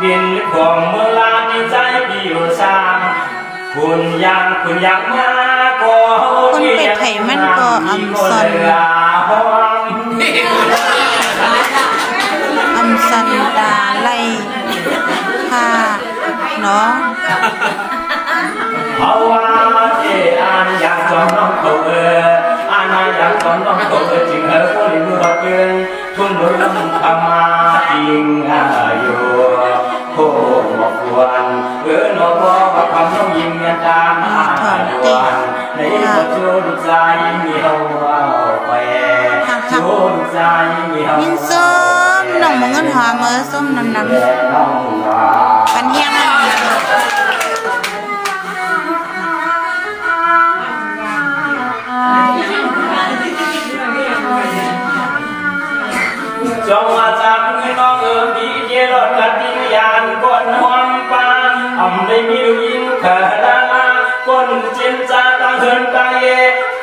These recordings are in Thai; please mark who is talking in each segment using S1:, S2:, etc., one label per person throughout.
S1: บินของเมื่อลาที่ใจพี่อยู่สามคุณยังมาก็
S2: คนไปไถมันก็อำสันดาไล่ค่ะเนาะ
S1: เพราะว่าที่อันอยากจองน้องเขาอันอยากจองน้องเขาจริงคนรู้ว่าเกินทุนรุ่งทำมาจริงอยู่โคบอกวันนอว่าคำน้องยิ้มยันตามดวนในปัจจุบันใจมีเฮาไปจูนใจมีเฮา
S2: ยินส้มน้องมึงเงินหอมส้มน้ำปันเฮียง
S1: จงมาจากน้องดีเจรถกัดดิยานก้นห้องปานได้มีลูกยิงเธอลาก้นจินจาตั้งเหินไป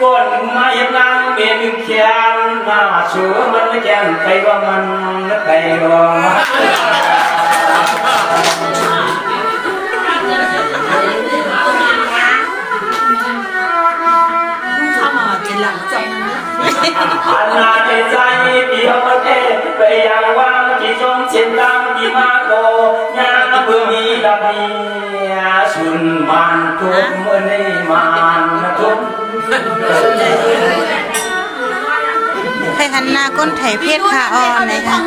S1: ก้นมาเห็นนางเป็นเขียนหน้าชัวมันแก่นไปว่ามันไปว่าอันนาในใจพี่เอาประเทศไปยังว่างที่จงเช่นดังที่มาโกยาเพื่อมีดำมีสุนมันทุกเมื่อในมันทุก
S2: ใครหันนาก้นไถเพชรค่ะอ๋อไหนคะ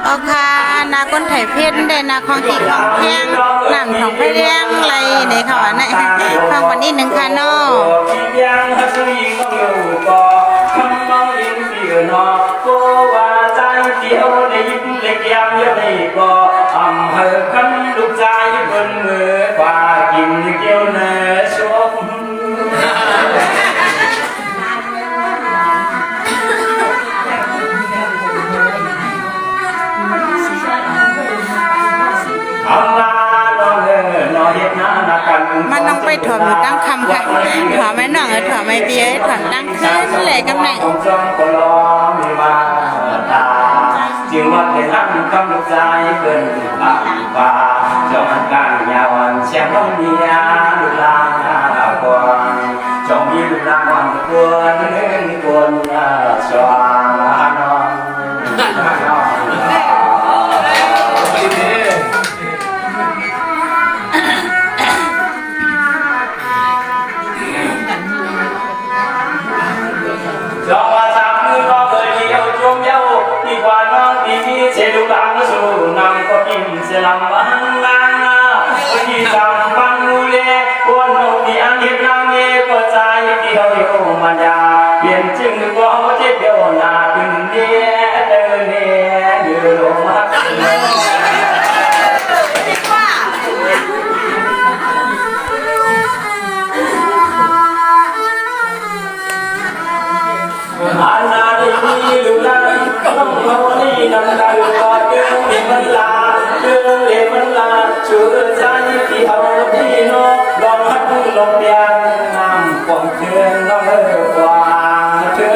S2: อ๋อค่ะนาก้นไถเพชรได้นาของที่ของแข้งหนังของพระเลี้ยงไรไหนค่ะวะไหนฟังวันนี้หนึ่งค่ะน้องนอก็ว่าใจเดียวในยิ้มเล็กยามเยอะในก็เฮอคำลูกใจบนมือกว่ากินเกี่ยวเนื้อชมมันต้องไปถอดหมูตั้งคำค่ะถอดไม่หน่องถอดไม่เบี้ยถอดตั้งขึ้นเลยกำไงจึงว่าให้รับคำลูกใจเกินป่าจงการยาวเชียงน้องเมียลูกลางกวนจงมีลูกลางวันกวนสว่างนอนจงว่าจากมือก็เคยเดียวจมเย้าดีกว่าน้องที่มีเชลุลังสู่นำก็กินเสลังวันลางที่จำฟังดูเลคนนกที่อันเห็นนางเมฆก็ใจที่เขาอยู่มันยาเปลี่ยนจึงก็เจ็บเดียวหน้าขึ้นเดียเดินเดียยืนลงมาอันนาได้มีลูกหลานต้องเขานี่นำได้ก็เดินเห็นมันลาเดินเห็นมันลาช่วยใจที่เขาที่นกลองหัดลองเดียนน้ำความเชื่อน้องกว่าเชื่อ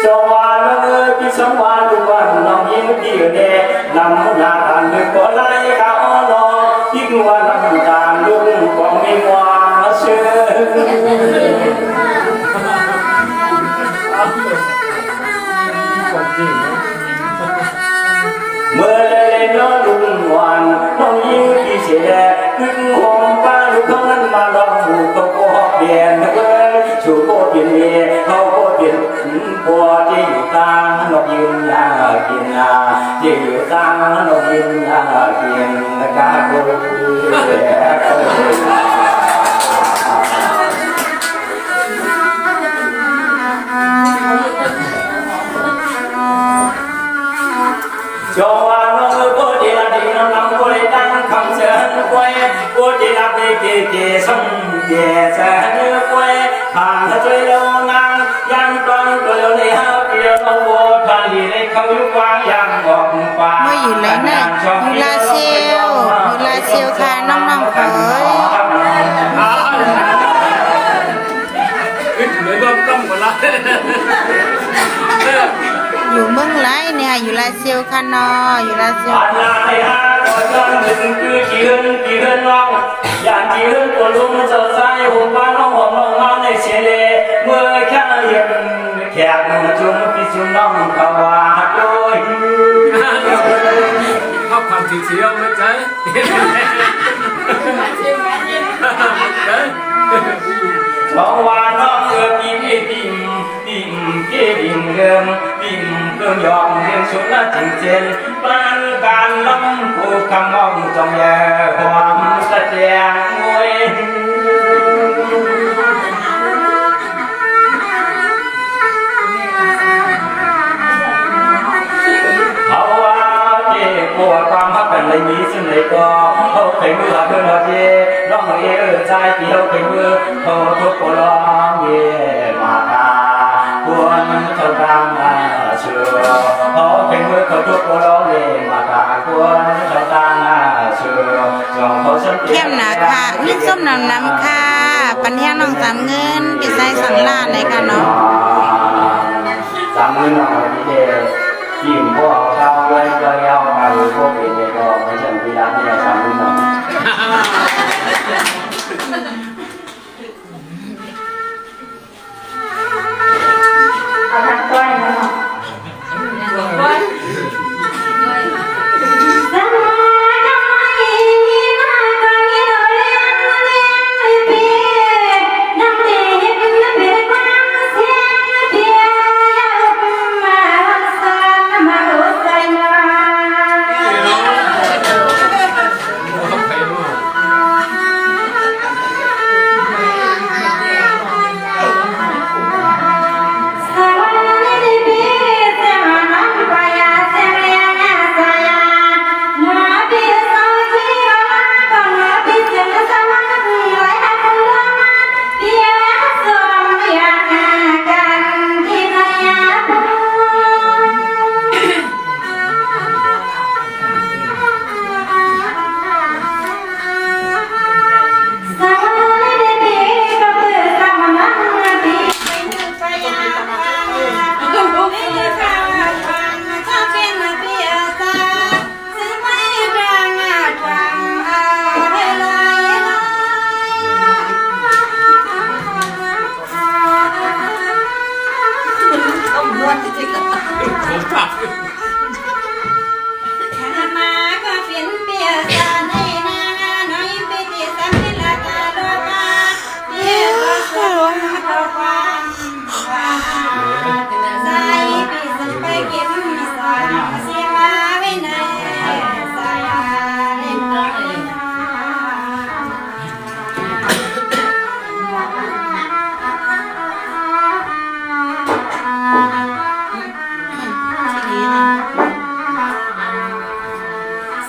S2: จงว่าน้องพี่สมว่าลูกวันน้องยิ้มที่เด่นำยาทันก็ไล่เขาที่กลัวน้ำตาลุงก็ไม่ว่าเชื่อเมื่อเลยน้องลุงวันน้องยิ้มที่เสียขึ้นห้องป้าลูกเขานั้นมาลองหูเขาก็เปลี่ยนชูก็เปลี่ยนเขาก็เปลี่ยนบัวที่อยู่ตางนกยืนยากินที่อยู่ตางนกยืนยากินกาโกจงว่าน้องก็ดีละดีน้องน้องก็ได้ตั้งคำเชิญไว้ก็ดีละดีเก๋ๆส่งเก๋เชิญไว้ผ่านช่วยเรานางยังต้องตัวเราในห้าปีเราโวยผ่านดีในเขายุบวางยังบอกป่าเมื่ออยู่เลยนะยูลาเซียวค่ะน้องๆเอ๋ย
S1: เลยก็ต้องหมดละ
S3: อยู่เมืองไรเนี่ยอยู่ลาเซียวค่ะนออยู่ลาเซียว
S2: อันนาไอ้ฮะก็ย้อนนึกคือกี่เฮือนน้องอย่างกี่เฮือนตัวลุงเจ้าชายหัวบ้านน้องหอมน้องนอนในเชลเมื่อแค่เย็นแขกจุ่มพี่จุ่มน้องเขาว่าโดย
S4: ชอบความเฉียวๆไหมจ๊ะ
S2: เพราะว่าน้องปิ่มเกบิ่มเดิมปิ่มเพิ่มยอมเรียนชุดละจริงเจนปานการล้ำผู้คำมองจงแย่ความแสดงมวย เขาว่าเจ้ปวดความพักกันเลยมีซึ่งเลยก็เขาเคยมือเพื่อนเราเจ้น้องเอ๋ใจที่เขาเคยมือเขาทุกคนร้องเย่มาตาควรเท่ากันเชื่อเขาเคยมือเขาทุกคนร้องเย่มาตาควรเท่ากันเชื่อจองเขาสังเกต
S3: เข้มหนาค่ะนี่ส้มน้ำค่ะปัญญาน้องสามเงินปิดใจสังลาดเลยค่ะเนาะ
S2: สามมือหน่อยพี่เดจิ้มพวกเขาไว้ก็ยาวไปพวกเป็นเด็กก็ไม่ใช่พี่รักเนี่ยสามมือหน่อย
S5: เอาทางก้อยมาก้อย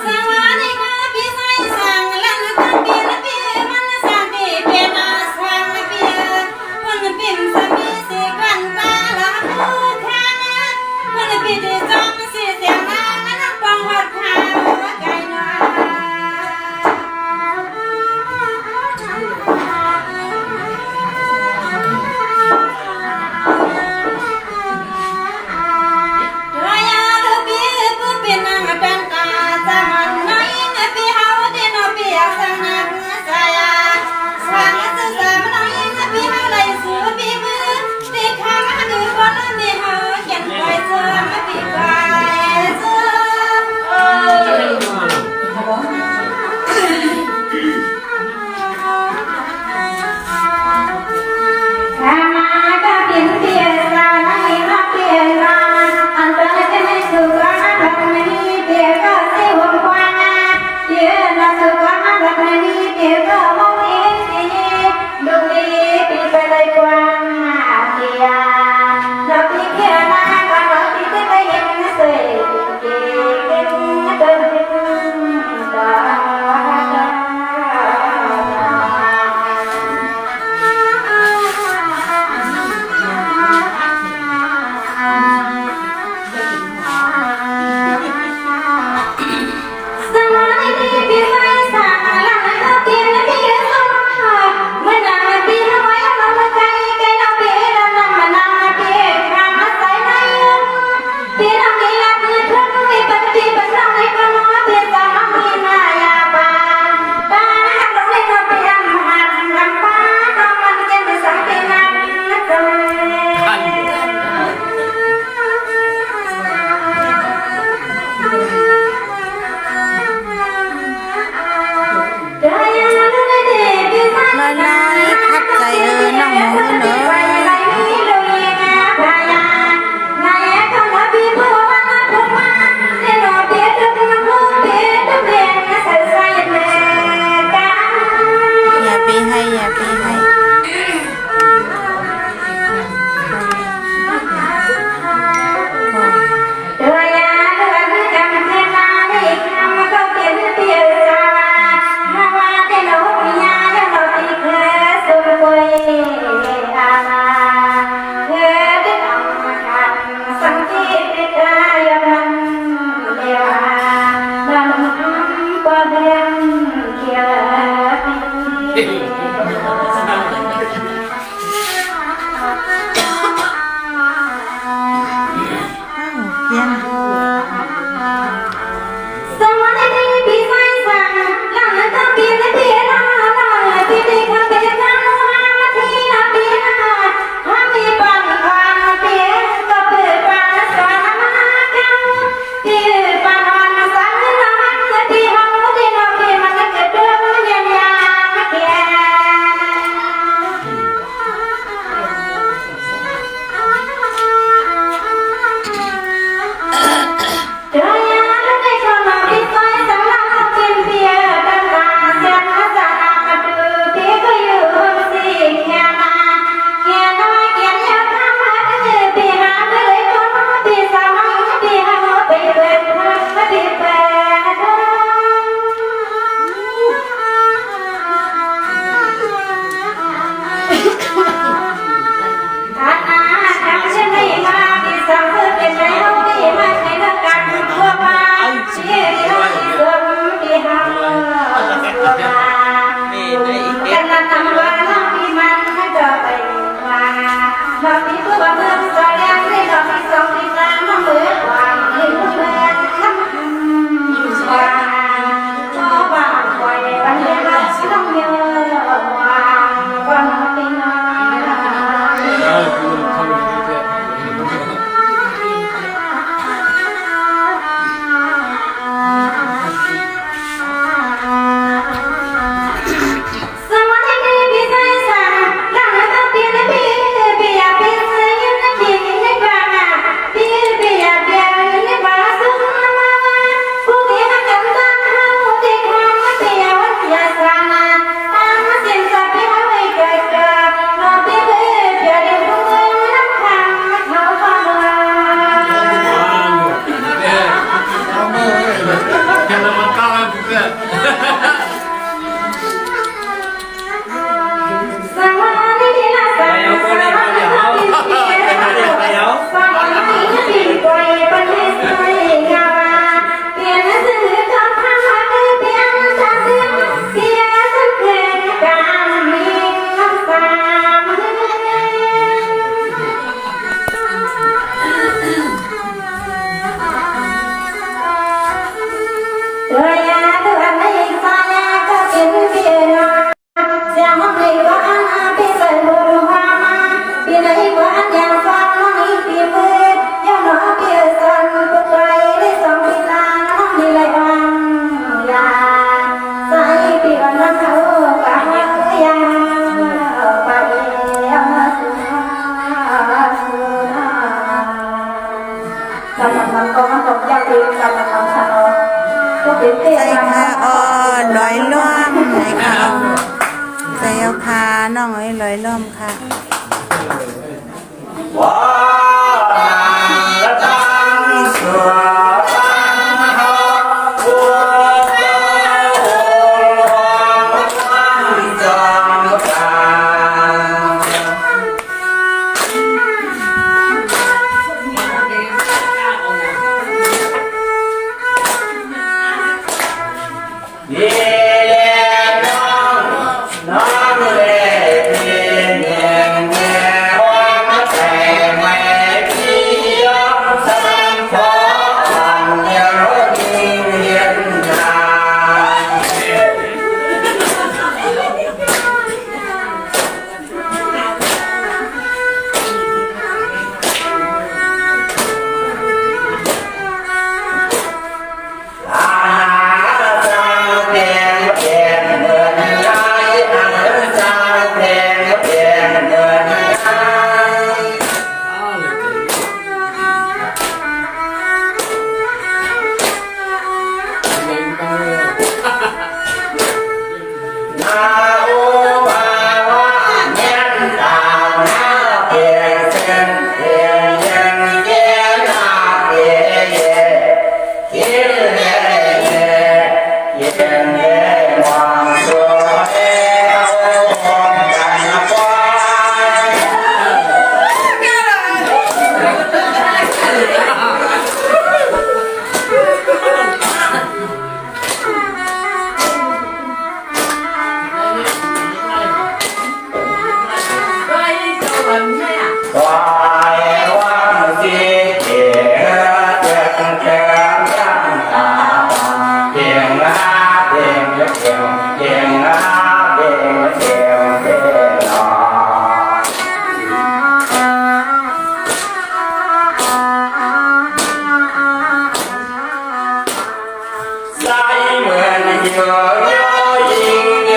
S6: สวัสดีค่ะ
S5: กันกว่าเดือนเขียว
S3: เพี้ยน
S5: สวัสดีพี่สายสังหลังทำพี่ได้พี่นาหลังพี่ได้คำเป็นกันมาที่นาพี่นาหามีปังพันเตี้ยก็เปิดปากสอนมากันที่ปานอนสังนาที่ห้องที่นอนที่มันก็เดินยังยังแก่ เธอยังไม่ชอบมาพิสัยสำหรับกินเบียร์ตั้งตาเสียงภาษามาดูที่ก็อยู่สิแค่มาแค่น้อยแค่ยาวทำมาที่ปีหาไปเลยคนที่สาวที่หาไปเป็นที่เป็นถ้าทำฉันไม่มาที่สาวเป็นใจเราไม่มาในเรื่องการทั่วไปที่เราเดิมที่หาทั่วไปแต่ละทำว่าเราที่มันให้เจอไปว่าเราที่ตัวเมืองแสดงที่เราที่สองที่สามมาเหมือนความที่เมืองคำว่าชอบบ้านคอยปัญญาต้องเยอะว่าความเป็นน้อย สวัสดีพี่สายสังหลังทำพี่ได้พี่อยากเป็นเสียงนักยิงในบ้านพี่อยากเป็นในบ้านสุขมาผู้ที่มาจำตั้งเฮาที่คำมาเที่ยวอย่าสานาตามมาเส้นสายพี่ให้เกิดเกิดนอนพี่เพื่อเพียงผู้เงินน้ำคำเขาฟังว่า
S4: Kalau makan juga.
S5: สวัสดีที่น่าสังสรรค์ที่เสียงฟังให้ดีกว่าประเทศไทยงามเปลี่ยนสื่อทำทางมาเปลี่ยนชาติเปลี่ยนสังเกตการมีคำสั่งเธออย่าเตือนให้สายก็เป็นเพียง Siang hari bahan api seluruh hama Bila ibuan yang sama ibu Yang mau biasan putai di song bilang nilai orang ya Saya bilang kau kahau ya Pai yang Sama-sama kau masuk jadi sama-sama Kau pilih
S3: ใส่ขาอ่อนลอยล่วมไหนค่ะใส่เอาขาน้องเอ้ยลอยล่วมค่ะ
S2: ว้าวละตังสัวตังหาบัวตาโอตังจำกาเย่เย่น้องน้องเล่เย่เย่เย่ว่าแต่ไม่พี่ยอมสังขอวันเดียวยิ่งเย็นนาน
S4: เ
S2: เหมือนโยโยยิงโย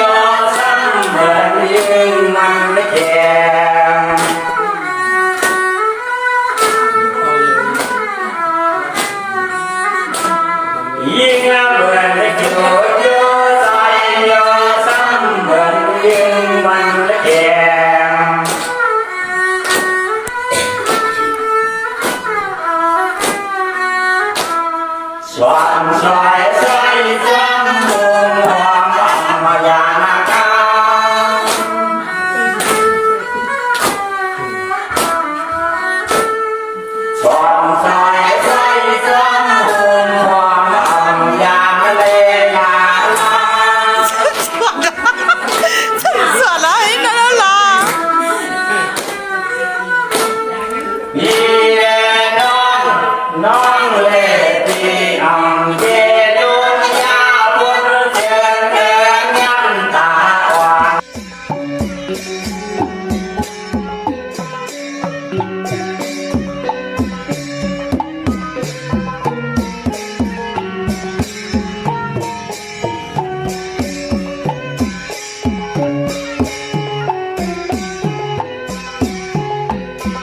S2: ซ้ำเหมือนยิงมันไม่แก่ยิงเหมือนโยโยใส่โยซ้ำเหมือนยิงมันไม่แก่สวานสายสายจำมุมหอมมายานาคาสวานสายสายจำมุมหอมยามเลลา
S3: สอนอะไรนั่นล่ะ
S2: ยีน้องน้องเลตีอังเยดุนยาบุญเจริญยันตาอ่อน